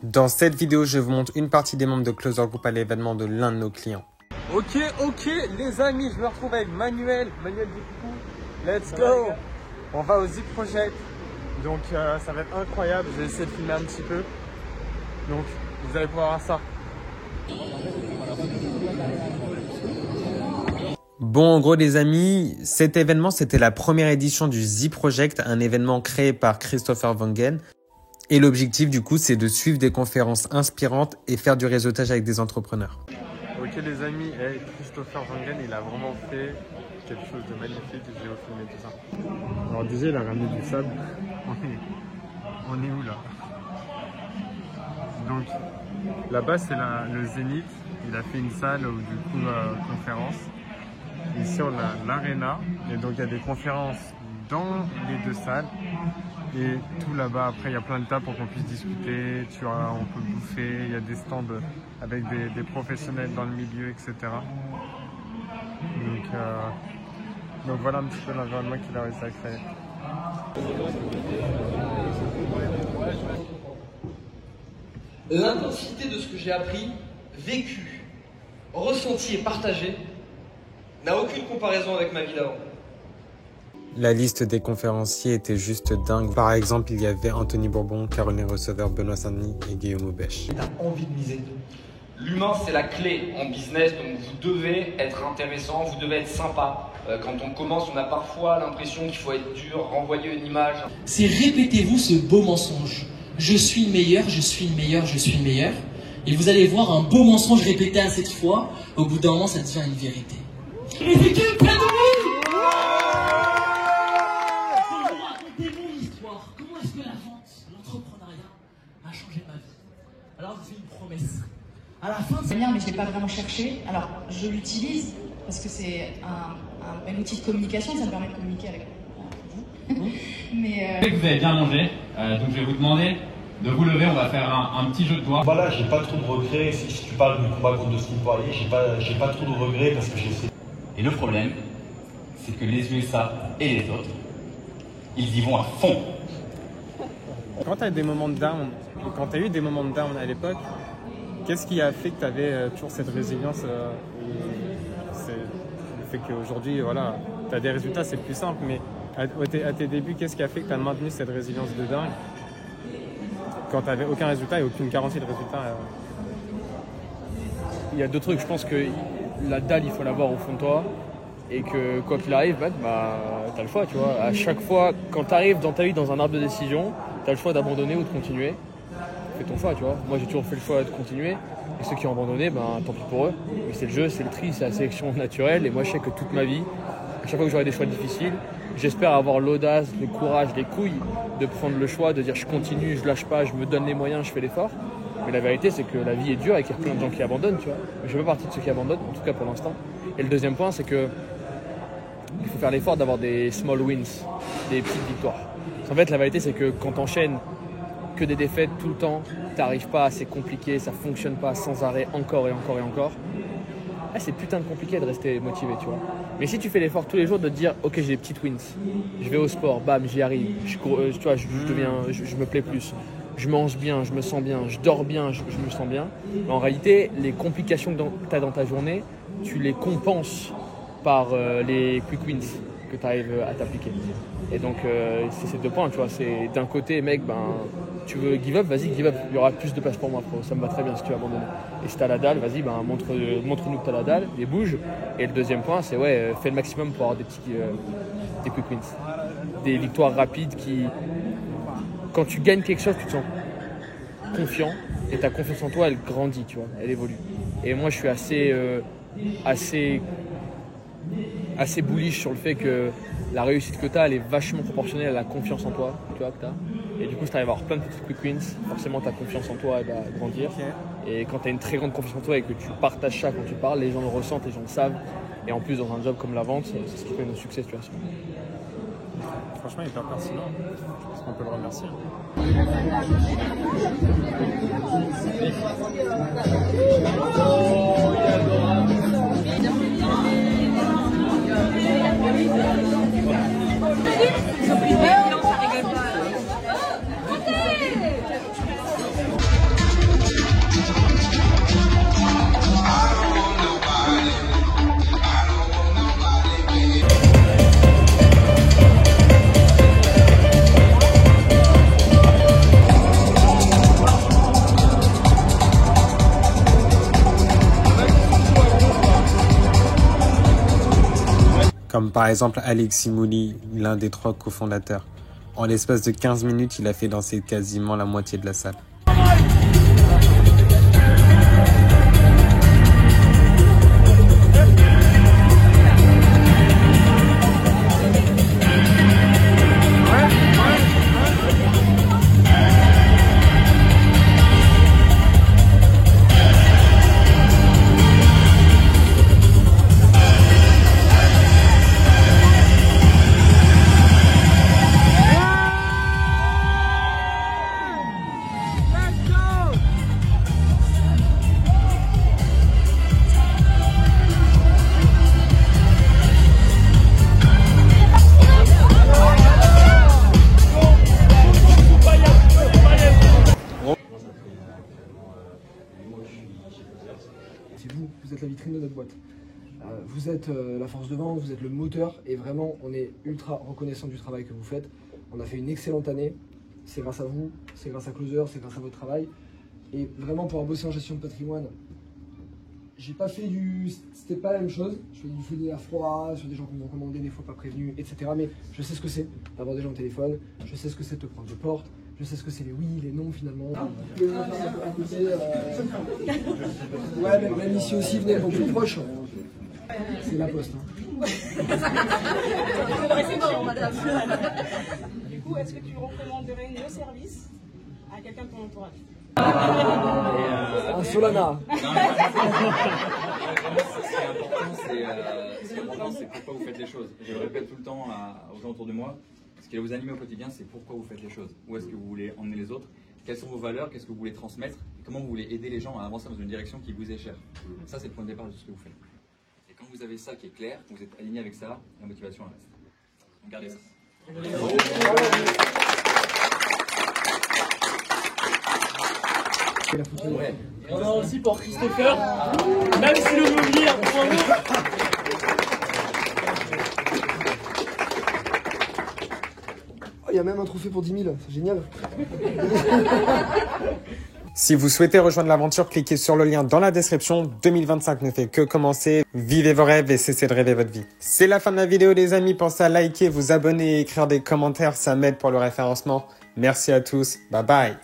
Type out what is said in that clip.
Dans cette vidéo, je vous montre une partie des membres de Closer Group à l'événement de l'un de nos clients. Ok, les amis, je me retrouve avec Manuel. Manuel, du coup, let's go. On va au Zip Project. Donc, ça va être incroyable. Je vais essayer de filmer un petit peu. Donc, vous allez pouvoir voir ça. Bon, en gros, les amis, cet événement, c'était la première édition du Zip Project, un événement créé par Christopher Wangen. Et l'objectif, du coup, c'est de suivre des conférences inspirantes et faire du réseautage avec des entrepreneurs. Ok, les amis, Christopher Wangen, il a vraiment fait quelque chose de magnifique. Je vais vous filmer tout ça. Alors, déjà, il a ramené du sable. On est où, là? Donc, là-bas, c'est le Zénith. Il a fait une salle, du coup, conférence. Ici, on a l'aréna. Et donc, il y a des conférences dans les deux salles. Et tout là-bas, après, il y a plein de tables pour qu'on puisse discuter. On peut bouffer. Il y a des stands avec des professionnels dans le milieu, etc. Donc voilà un petit peu l'environnement qu'il a réussi à créer. L'intensité de ce que j'ai appris, vécu, ressenti et partagé n'a aucune comparaison avec ma vie d'avant. La liste des conférenciers était juste dingue. Par exemple, il y avait Anthony Bourbon, Caroline Receveur, Benoît Saint-Denis et Guillaume Aubèche. T'as envie de miser. L'humain, c'est la clé en business, donc vous devez être intéressant, vous devez être sympa. Quand on commence, on a parfois l'impression qu'il faut être dur, renvoyer une image. C'est répétez-vous ce beau mensonge. Je suis meilleur, je suis meilleur, je suis meilleur. Et vous allez voir un beau mensonge répété à cette fois. Au bout d'un moment, ça devient une vérité. Les équipes, près de vous! Comment est-ce que la vente, l'entrepreneuriat a changé ma vie? Alors je fais une promesse. À la fin, c'est bien, mais je ne l'ai pas vraiment cherché. Alors je l'utilise parce que c'est un outil de communication, ça me permet de communiquer avec vous. Mais vous avez bien mangé, donc je vais vous demander de vous lever, on va faire un petit jeu de doigts. Voilà, j'ai pas trop de regrets. Si tu parles du combat contre Dustin Poirier, j'ai pas trop de regrets parce que j'ai fait. Et le problème, c'est que les USA et les autres, ils y vont à fond. Quand tu as des moments de down, et quand tu as eu des moments de down à l'époque, qu'est-ce qui a fait que tu avais toujours cette résilience c'est le fait qu'aujourd'hui, voilà, tu as des résultats, c'est plus simple, mais à tes débuts, qu'est-ce qui a fait que tu as maintenu cette résilience de dingue quand tu n'avais aucun résultat et aucune garantie de résultat Il y a deux trucs, je pense que la dalle, il faut l'avoir au fond de toi. Et que quoi qu'il arrive, t'as le choix, tu vois. À chaque fois, quand tu arrives dans ta vie dans un arbre de décision, t'as le choix d'abandonner ou de continuer. Fais ton choix, tu vois. Moi, j'ai toujours fait le choix de continuer. Et ceux qui ont abandonné, tant pis pour eux. Mais c'est le jeu, c'est le tri, c'est la sélection naturelle. Et moi, je sais que toute ma vie, à chaque fois que j'aurai des choix difficiles, j'espère avoir l'audace, le courage, les couilles de prendre le choix, de dire je continue, je lâche pas, je me donne les moyens, je fais l'effort. Mais la vérité, c'est que la vie est dure et qu'il y a plein de gens qui abandonnent, tu vois. Je fais pas partie de ceux qui abandonnent, en tout cas pour l'instant. Et le deuxième point, c'est que il faut faire l'effort d'avoir des small wins, des petites victoires. En fait, la vérité, c'est que quand t'enchaînes que des défaites tout le temps, t'arrives pas, c'est compliqué, ça fonctionne pas sans arrêt, encore et encore et encore. C'est putain de compliqué de rester motivé, tu vois. Mais si tu fais l'effort tous les jours de te dire, ok, j'ai des petites wins, je vais au sport, bam, j'y arrive, tu vois, je me plais plus, je mange bien, je me sens bien, je dors bien, je me sens bien. Mais en réalité, les complications que tu as dans ta journée, tu les compenses par les quick wins que tu arrives à t'appliquer. Et donc, c'est ces deux points, tu vois. C'est d'un côté, mec, tu veux give up, vas-y, give up. Il y aura plus de place pour moi, frérot. Ça me va très bien si tu veux abandonner. Et si tu as la dalle, vas-y, montre-nous que tu as la dalle et bouge. Et le deuxième point, c'est fais le maximum pour avoir des quick wins. Des victoires rapides qui, quand tu gagnes quelque chose, tu te sens confiant et ta confiance en toi, elle grandit, tu vois, elle évolue. Et moi, je suis assez bullish sur le fait que la réussite que tu as, elle est vachement proportionnelle à la confiance en toi, tu vois, que tu as. Et du coup, si tu arrives à avoir plein de petites quick wins, forcément ta confiance en toi, elle va grandir. Okay. Et quand tu as une très grande confiance en toi et que tu partages ça quand tu parles, les gens le ressentent, les gens le savent. Et en plus, dans un job comme la vente, c'est ce qui fait nos succès, tu vois. Franchement, il est hyper pertinent. Je pense qu'on peut le remercier. par exemple Alexis Mouli, l'un des 3 cofondateurs. En l'espace de 15 minutes, il a fait danser quasiment la moitié de la salle. C'est vous êtes la vitrine de notre boîte. Vous êtes la force de vente, vous êtes le moteur et vraiment on est ultra reconnaissant du travail que vous faites. On a fait une excellente année, c'est grâce à vous, c'est grâce à Closer, c'est grâce à votre travail. Et vraiment pour avoir bossé en gestion de patrimoine, j'ai pas fait c'était pas la même chose. Je fais du feu à froid, sur des gens qui m'ont commandé des fois pas prévenus, etc. Mais je sais ce que c'est d'avoir des gens au téléphone, je sais ce que c'est de te prendre des portes. Je sais ce que c'est les oui, les non finalement. Ouais, même ici aussi, venez beaucoup plus proche. C'est la poste. C'est bon, madame. Du coup, est-ce que tu recommanderais nos services à quelqu'un de ton entourage? Un Solana. Ce qui est important, c'est pourquoi vous faites les choses. Je le répète tout le temps aux gens autour de moi. Ce qui va vous animer au quotidien, c'est pourquoi vous faites les choses. Où est-ce que vous voulez emmener les autres? Quelles sont vos valeurs? Qu'est-ce que vous voulez transmettre? Et comment vous voulez aider les gens à avancer dans une direction qui vous est chère? Ça, c'est le point de départ de ce que vous faites. Et quand vous avez ça qui est clair, vous êtes aligné avec ça, la motivation elle reste. Donc gardez ça. On a aussi pour Christopher, même si le mobilier est pour nous. Il y a même un trophée pour 10 000, c'est génial. Si vous souhaitez rejoindre l'aventure, cliquez sur le lien dans la description. 2025 ne fait que commencer. Vivez vos rêves et cessez de rêver votre vie. C'est la fin de la vidéo les amis. Pensez à liker, vous abonner et écrire des commentaires. Ça m'aide pour le référencement. Merci à tous. Bye bye.